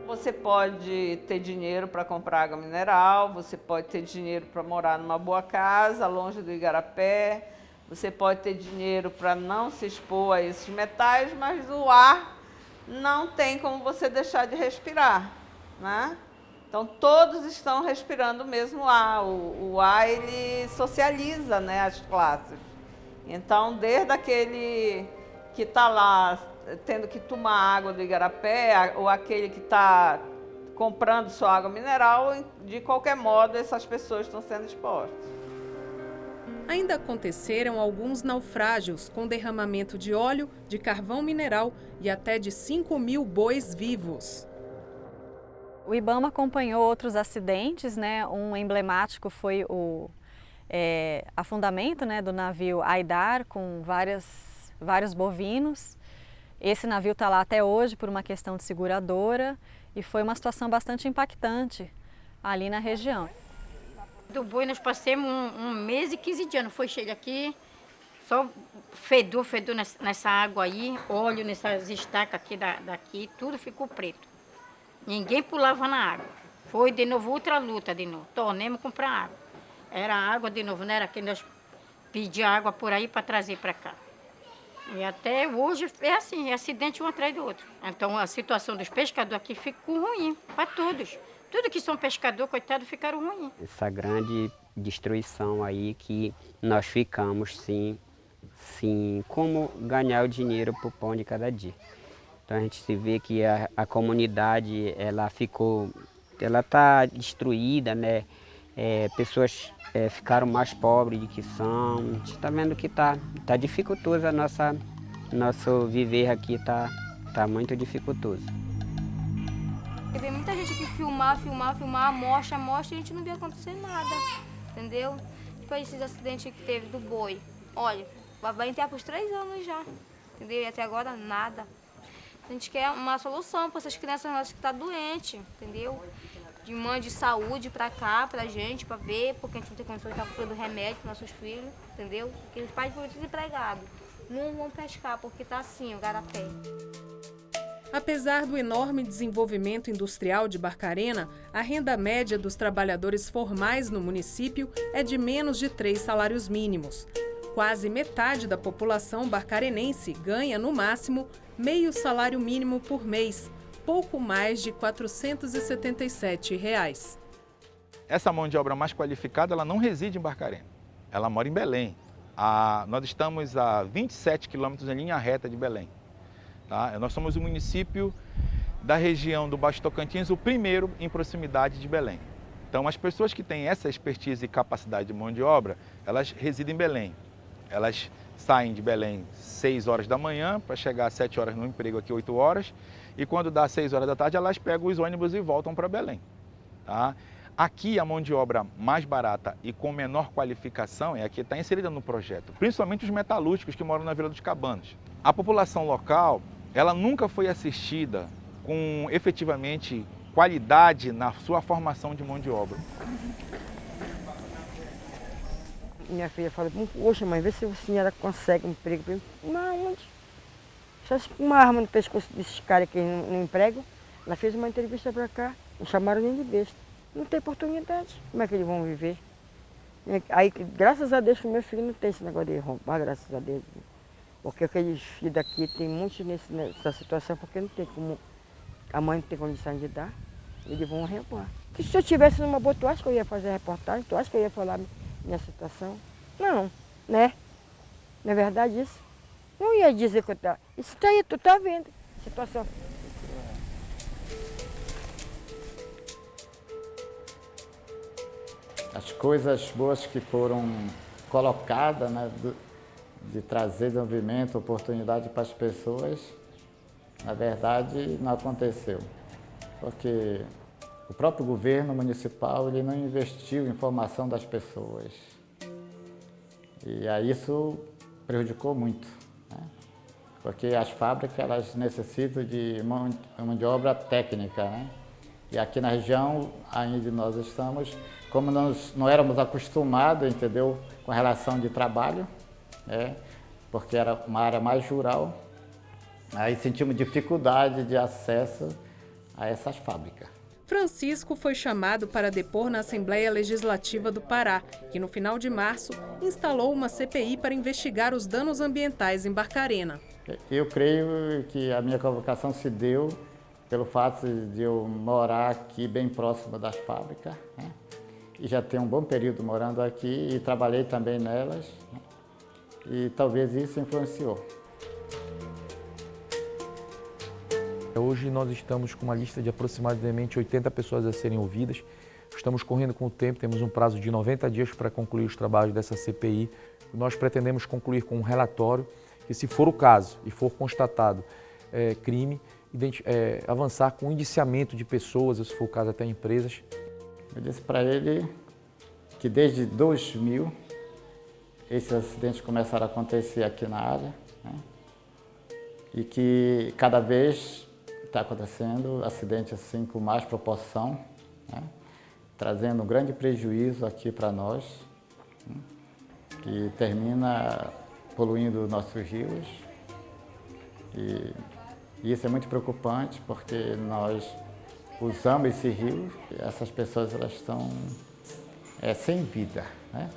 Você pode ter dinheiro para comprar água mineral, você pode ter dinheiro para morar numa boa casa, longe do igarapé, você pode ter dinheiro para não se expor a esses metais, mas o ar não tem como você deixar de respirar, né? Então, todos estão respirando o mesmo ar. O ar, ele socializa, né, as classes. Então, desde aquele que está lá tendo que tomar água do igarapé, ou aquele que está comprando sua água mineral, de qualquer modo, essas pessoas estão sendo expostas. Ainda aconteceram alguns naufrágios com derramamento de óleo, de carvão mineral e até de 5.000 bois vivos. O IBAMA acompanhou outros acidentes, né? Um emblemático foi o afundamento, né, do navio Aidar com vários bovinos. Esse navio está lá até hoje por uma questão de seguradora e foi uma situação bastante impactante ali na região. Do boi nós passamos um mês e 15 dias, não foi? Chega aqui, só fedor nessa água aí, óleo nessas estacas aqui daqui, tudo ficou preto. Ninguém pulava na água. Foi de novo outra luta de novo. Tornemos comprar água. Era água de novo, não era que nós pedíamos água por aí para trazer para cá. E até hoje é assim, é acidente um atrás do outro. Então a situação dos pescadores aqui ficou ruim para todos. Tudo que são pescador, coitado, ficaram ruins. Essa grande destruição aí que nós ficamos sim, como ganhar o dinheiro para o pão de cada dia. Então a gente se vê que a comunidade ela está destruída, né? Pessoas ficaram mais pobres do que são. A gente está vendo que tá dificultoso nosso viver aqui, tá muito dificultoso. Tem muita gente que filmar, mostra, e a gente não vê acontecer nada, entendeu? Tipo esses acidentes que teve do boi. Olha, vai entrar por 3 anos já, entendeu? E até agora nada. A gente quer uma solução para essas crianças nossas que estão doentes, entendeu? De mãe de saúde para cá, pra gente, para ver, porque a gente não tem condição de estar comprando remédio para nossos filhos, entendeu? Porque os pais foram desempregados. Não vão pescar porque tá assim, o garapé. Apesar do enorme desenvolvimento industrial de Barcarena, a renda média dos trabalhadores formais no município é de menos de 3 salários mínimos. Quase metade da população barcarenense ganha, no máximo, meio salário mínimo por mês, pouco mais de R$ 477. Essa mão de obra mais qualificada ela não reside em Barcarena, ela mora em Belém. Nós estamos a 27 quilômetros em linha reta de Belém. Tá? Nós somos o município da região do Baixo Tocantins, o primeiro em proximidade de Belém. Então, as pessoas que têm essa expertise e capacidade de mão de obra, elas residem em Belém. Elas saem de Belém 6 horas da manhã para chegar às 7 horas no emprego aqui 8 horas. E quando dá 6 horas da tarde, elas pegam os ônibus e voltam para Belém. Tá? Aqui a mão de obra mais barata e com menor qualificação é a que está inserida no projeto, principalmente os metalúrgicos que moram na Vila dos Cabanos. A população local, ela nunca foi assistida com efetivamente qualidade na sua formação de mão de obra. minha filha falou, poxa mãe, vê se a senhora consegue um emprego para mim. Não, onde? Só com uma arma no pescoço desses caras que não empregam. Ela fez uma entrevista para cá, não chamaram nem de besta. Não tem oportunidade. Como é que eles vão viver? Aí, graças a Deus, que meu filho não tem esse negócio de roubar, graças a Deus. Porque aqueles filhos daqui tem muitos nessa situação, porque não tem como, a mãe não tem condição de dar, eles vão roubar. Que se eu estivesse numa boa, tu acha que eu ia fazer reportagem? Tu acha que eu ia falar minha situação? Não, né? Não é verdade isso? Não ia dizer que eu estava. Isso tá aí, tu tá vendo a situação. As coisas boas que foram colocadas, né, de trazer desenvolvimento, oportunidade para as pessoas, na verdade não aconteceu. Porque o próprio governo municipal ele não investiu em formação das pessoas. E aí isso prejudicou muito, né? Porque as fábricas elas necessitam de mão de obra técnica, né? E aqui na região, onde nós estamos, como nós não éramos acostumados, entendeu, com relação de trabalho, porque era uma área mais rural, aí sentimos dificuldade de acesso a essas fábricas. Francisco foi chamado para depor na Assembleia Legislativa do Pará, que no final de março instalou uma CPI para investigar os danos ambientais em Barcarena. Eu creio que a minha convocação se deu pelo fato de eu morar aqui bem próximo das fábricas, né? E já tenho um bom período morando aqui e trabalhei também nelas, né? E talvez isso influenciou. Hoje nós estamos com uma lista de aproximadamente 80 pessoas a serem ouvidas. Estamos correndo com o tempo, temos um prazo de 90 dias para concluir os trabalhos dessa CPI. Nós pretendemos concluir com um relatório que, se for o caso e for constatado crime, avançar com o indiciamento de pessoas, se for o caso até empresas. Eu disse para ele que desde 2000 esses acidentes começaram a acontecer aqui na área, né? E que cada vez está acontecendo acidente assim com mais proporção, né? Trazendo um grande prejuízo aqui para nós, né? Que termina poluindo nossos rios. E isso é muito preocupante porque nós usamos esse rio e essas pessoas elas estão sem vida, né?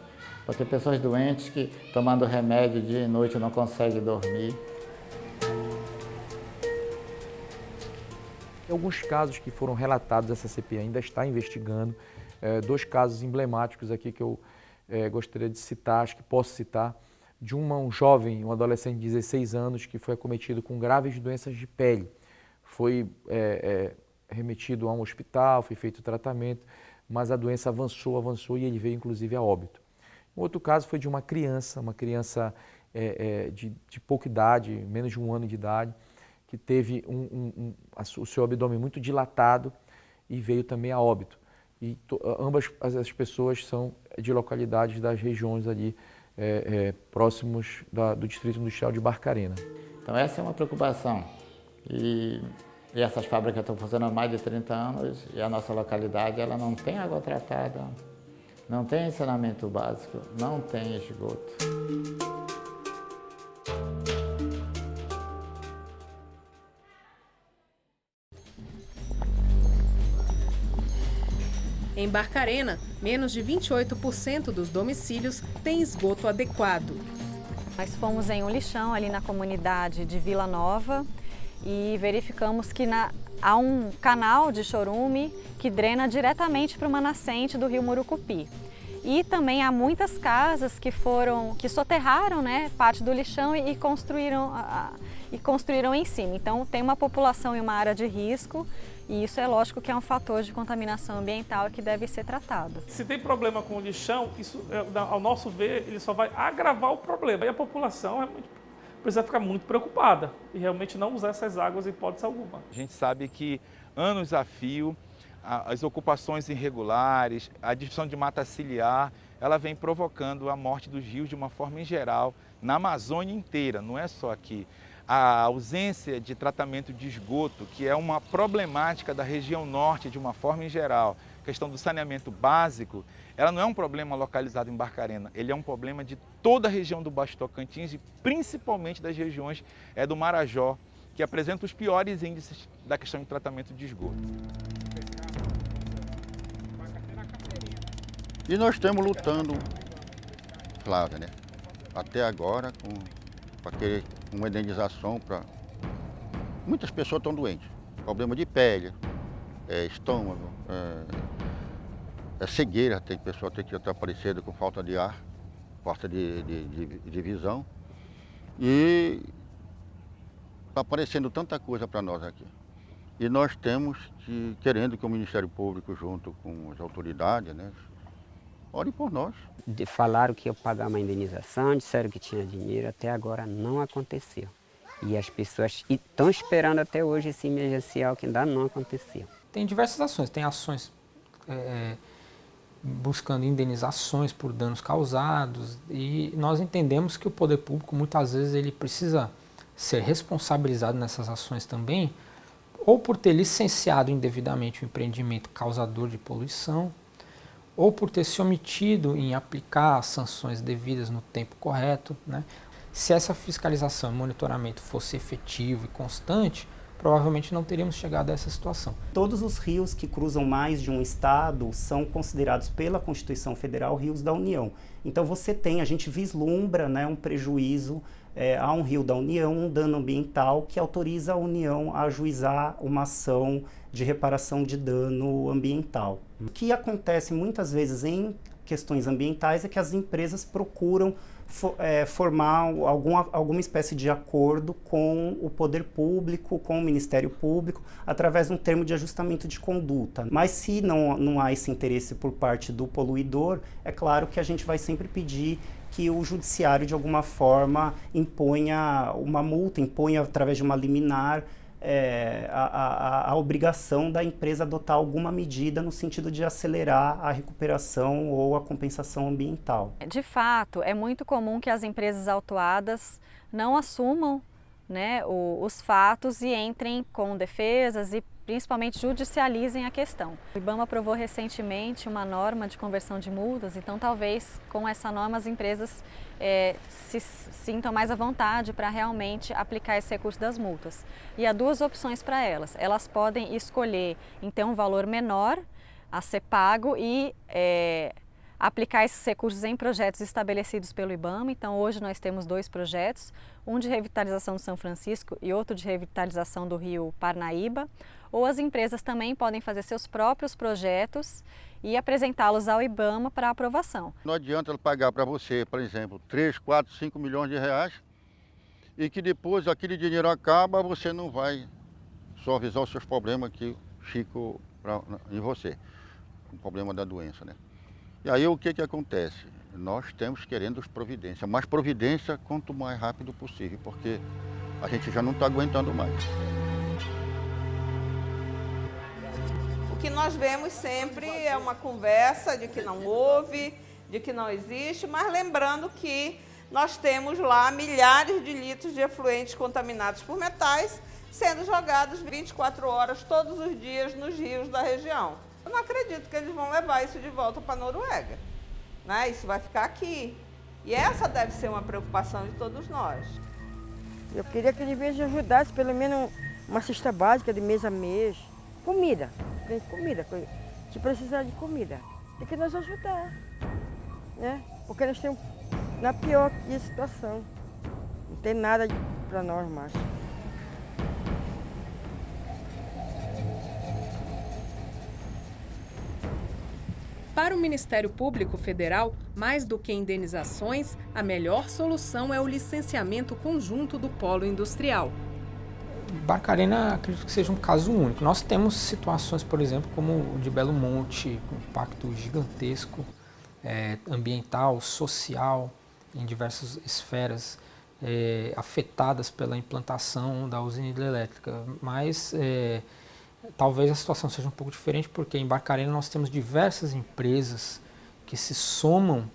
Porque pessoas doentes que tomando remédio dia e noite não conseguem dormir. Alguns casos que foram relatados, essa CPI ainda está investigando. Dois casos emblemáticos aqui que eu gostaria de citar, acho que posso citar, de um jovem, um adolescente de 16 anos que foi acometido com graves doenças de pele. Foi remetido a um hospital, foi feito o tratamento, mas a doença avançou e ele veio inclusive a óbito. Um outro caso foi de uma criança de pouca idade, menos de 1 ano de idade, que teve o seu abdômen muito dilatado e veio também a óbito. E ambas as pessoas são de localidades das regiões ali próximos do Distrito Industrial de Barcarena. Então essa é uma preocupação. E essas fábricas estão funcionando há mais de 30 anos e a nossa localidade ela não tem água tratada, não tem saneamento básico, não tem esgoto. Em Barcarena, menos de 28% dos domicílios têm esgoto adequado. Nós fomos em um lixão ali na comunidade de Vila Nova e verificamos que há um canal de chorume que drena diretamente para uma nascente do rio Murucupi. E também há muitas casas que soterraram, né, parte do lixão e construíram em cima. Então tem uma população em uma área de risco e isso é lógico que é um fator de contaminação ambiental que deve ser tratado. Se tem problema com o lixão, isso, ao nosso ver, ele só vai agravar o problema. E a população precisa ficar muito preocupada e realmente não usar essas águas em hipótese alguma. A gente sabe que anos a fio, as ocupações irregulares, a destruição de mata ciliar, ela vem provocando a morte dos rios de uma forma em geral, na Amazônia inteira, não é só aqui. A ausência de tratamento de esgoto, que é uma problemática da região norte de uma forma em geral, questão do saneamento básico, ela não é um problema localizado em Barcarena, ele é um problema de toda a região do Baixo Tocantins e principalmente das regiões do Marajó, que apresentam os piores índices da questão de tratamento de esgoto. E nós estamos lutando, Flávia, né? Até agora, para querer uma indenização para... Muitas pessoas estão doentes, problema de pele, estômago, cegueira, tem pessoa que está aparecendo com falta de ar, falta de visão. E está aparecendo tanta coisa para nós aqui. E nós temos querendo que o Ministério Público, junto com as autoridades, né, olhe por nós. Falaram que ia pagar uma indenização, disseram que tinha dinheiro, até agora não aconteceu. E as pessoas estão esperando até hoje esse emergencial que ainda não aconteceu. Tem diversas ações, tem ações buscando indenizações por danos causados e nós entendemos que o poder público muitas vezes ele precisa ser responsabilizado nessas ações também, ou por ter licenciado indevidamente o empreendimento causador de poluição, ou por ter se omitido em aplicar as sanções devidas no tempo correto, né? Se essa fiscalização e monitoramento fosse efetivo e constante, provavelmente não teríamos chegado a essa situação. Todos os rios que cruzam mais de um estado são considerados pela Constituição Federal rios da União. Então a gente vislumbra, né, um prejuízo a um rio da União, um dano ambiental que autoriza a União a ajuizar uma ação de reparação de dano ambiental. O que acontece muitas vezes em questões ambientais é que as empresas procuram formar alguma espécie de acordo com o poder público, com o Ministério Público, através de um termo de ajustamento de conduta. Mas se não há esse interesse por parte do poluidor, é claro que a gente vai sempre pedir que o judiciário, de alguma forma, imponha uma multa, imponha através de uma liminar, a obrigação da empresa adotar alguma medida no sentido de acelerar a recuperação ou a compensação ambiental. De fato, é muito comum que as empresas autuadas não assumam, né, os fatos e entrem com defesas e principalmente judicializem a questão. O IBAMA aprovou recentemente uma norma de conversão de multas, então talvez com essa norma as empresas se sintam mais à vontade para realmente aplicar esse recurso das multas. E há duas opções para elas. Elas podem escolher então um valor menor a ser pago e aplicar esses recursos em projetos estabelecidos pelo IBAMA. Então hoje nós temos 2 projetos, um de revitalização do São Francisco e outro de revitalização do rio Parnaíba. Ou as empresas também podem fazer seus próprios projetos e apresentá-los ao IBAMA para aprovação. Não adianta ela pagar para você, por exemplo, 3, 4, 5 milhões de reais e que depois aquele dinheiro acaba, você não vai suavizar os seus problemas que ficam em você, o problema da doença, né? E aí o que acontece? Nós temos querendo providência, mas providência quanto mais rápido possível, porque a gente já não está aguentando mais. O que nós vemos sempre é uma conversa de que não houve, de que não existe, mas lembrando que nós temos lá milhares de litros de efluentes contaminados por metais sendo jogados 24 horas todos os dias nos rios da região. Eu não acredito que eles vão levar isso de volta para a Noruega, né? Isso vai ficar aqui. E essa deve ser uma preocupação de todos nós. Eu queria que eles me ajudassem pelo menos uma cesta básica de mês a mês. Comida, se precisar de comida, tem que nos ajudar, né? Porque nós estamos na pior situação, não tem nada para nós mais. Para o Ministério Público Federal, mais do que indenizações, a melhor solução é o licenciamento conjunto do polo industrial. Barcarena, acredito que seja um caso único. Nós temos situações, por exemplo, como o de Belo Monte, com impacto gigantesco, ambiental, social, em diversas esferas, afetadas pela implantação da usina hidrelétrica. Mas talvez a situação seja um pouco diferente, porque em Barcarena nós temos diversas empresas que se somam,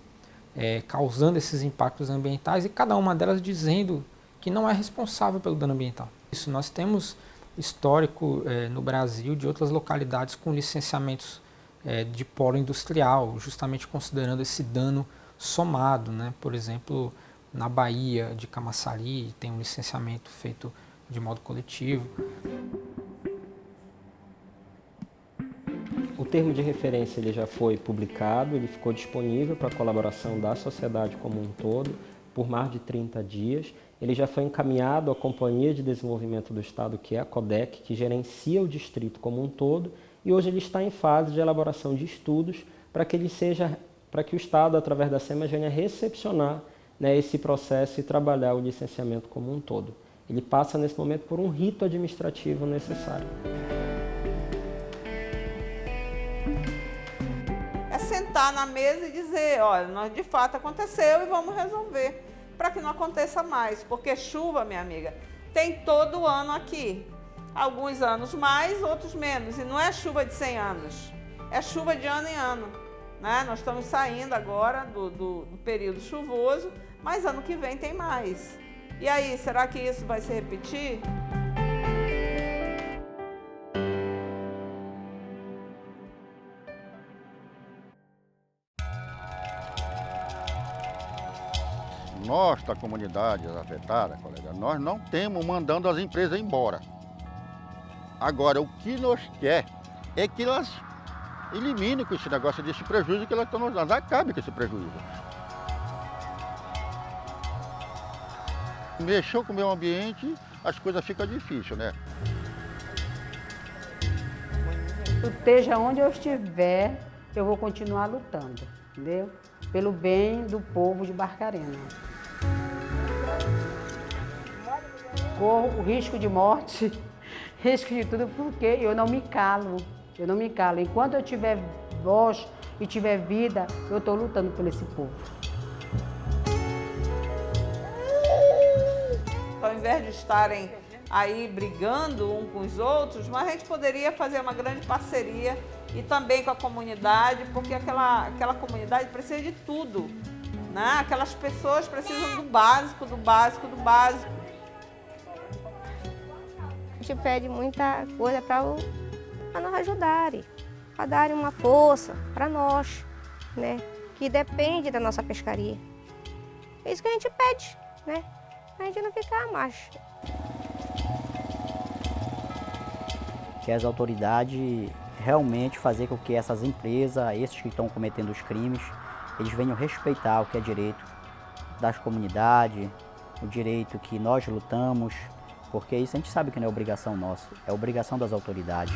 causando esses impactos ambientais, e cada uma delas dizendo que não é responsável pelo dano ambiental. Isso, nós temos histórico no Brasil de outras localidades com licenciamentos de polo industrial, justamente considerando esse dano somado, né? Por exemplo, na Bahia de Camaçari tem um licenciamento feito de modo coletivo. O termo de referência ele já foi publicado, ele ficou disponível para a colaboração da sociedade como um todo por mais de 30 dias. Ele já foi encaminhado à Companhia de Desenvolvimento do Estado, que é a CODEC, que gerencia o distrito como um todo, e hoje ele está em fase de elaboração de estudos para que o Estado, através da SEMA, venha recepcionar, né, esse processo e trabalhar o licenciamento como um todo. Ele passa, nesse momento, por um rito administrativo necessário. É sentar na mesa e dizer, olha, nós de fato aconteceu e vamos resolver, para que não aconteça mais, porque chuva, minha amiga, tem todo ano aqui. Alguns anos mais, outros menos, e não é chuva de 100 anos, é chuva de ano em ano. Né? Nós estamos saindo agora do período chuvoso, mas ano que vem tem mais. E aí, será que isso vai se repetir? Nós, da comunidade afetada, colega, nós não temos mandando as empresas embora. Agora, o que nós quer é que elas eliminem com esse negócio desse prejuízo que elas estão nos dando. Acabe com esse prejuízo. Mexeu com o meio ambiente, as coisas ficam difíceis, né? Esteja onde eu estiver, eu vou continuar lutando, entendeu? Pelo bem do povo de Barcarena. Corro o risco de morte, risco de tudo, porque eu não me calo. Eu não me calo. Enquanto eu tiver voz e tiver vida, eu estou lutando por esse povo. Ao invés de estarem aí brigando um com os outros, mas a gente poderia fazer uma grande parceria e também com a comunidade, porque aquela comunidade precisa de tudo, né? Aquelas pessoas precisam do básico, do básico, do básico. A gente pede muita coisa para nos ajudarem, para darem uma força para nós, né? Que depende da nossa pescaria. É isso que a gente pede, né? A gente não ficar à margem. Que as autoridades realmente fazer com que essas empresas, esses que estão cometendo os crimes, eles venham respeitar o que é direito das comunidades, o direito que nós lutamos, porque isso a gente sabe que não é obrigação nossa, é obrigação das autoridades.